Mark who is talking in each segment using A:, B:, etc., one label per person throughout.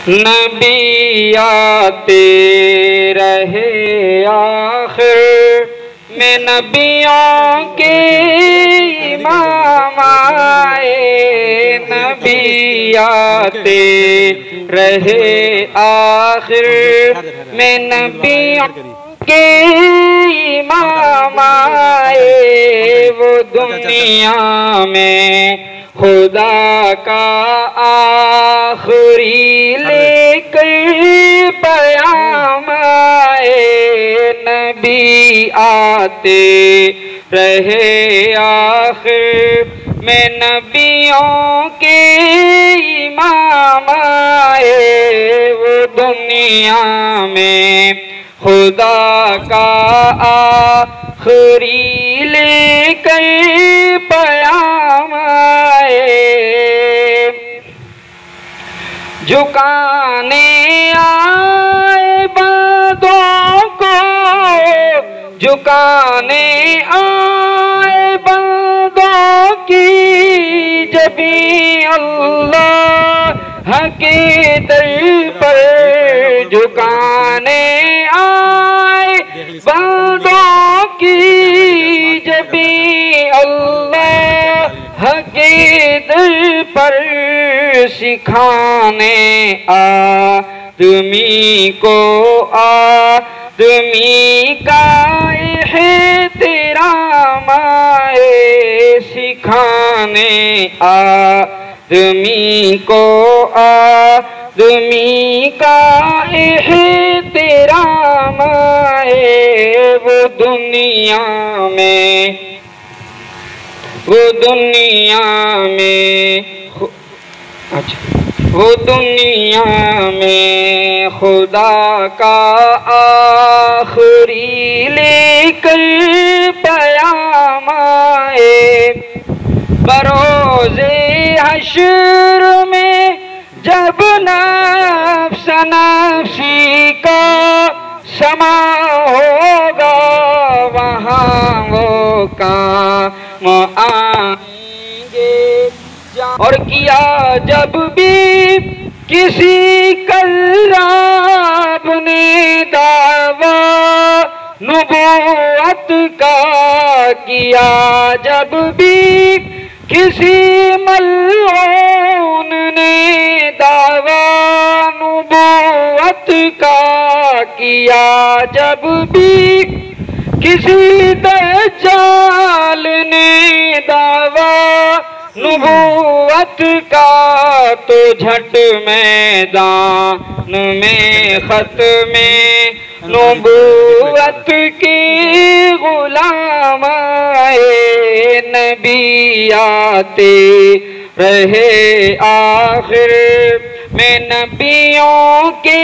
A: नबी आते रहे आखिर में नबियों के इमाम आए। नबी आते रहे आखिर में नबियों के इमाम आए। वो दुनिया में खुदा का आखिरी लेकर पैगाम आए। नबी आते रहे आखिर में नबियों के इमाम आए। वो दुनिया में खुदा का आखिरी लेकर पैगाम आए। झुकाने आए बंदों को, झुकाने आए बंदों की जबी अल्लाह के दर पर। झुकाने आए बंदों की जबी अल्लाह के दर पर। सिखाने आदमी को आदमी का एहतराम आए। सिखाने आदमी को आदमी का एहतराम आए। वो दुनिया में वो दुनिया में खुदा का आखिरी लेकर पैगाम आए। बरोज़े हश्र में जब नफ्स नफ्सी का समा होगा, वहाँ वो काम आएंगे। और किया जब भी किसी कल्लाब ने दावा नबूवत का, किया जब भी किसी मल्ऊन ने दावा नबूवत का, किया जब भी किसी दज्जाल ने दावा नबूवत का, तो झट मैदान में ख़त्मे नबूवत के गुलाम आए। नबी आते रहे आखिर में नबियों के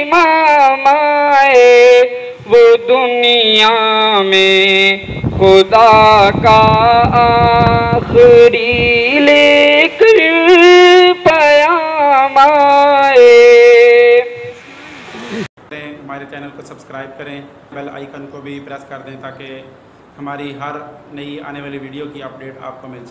A: इमाम आए। वो दुनिया में खुदा का आखिरी लेकर पैगाम आए।
B: हमारे चैनल को सब्सक्राइब करें, बेल आइकन को भी प्रेस कर दें ताकि हमारी हर नई आने वाली वीडियो की अपडेट आपको मिल सके।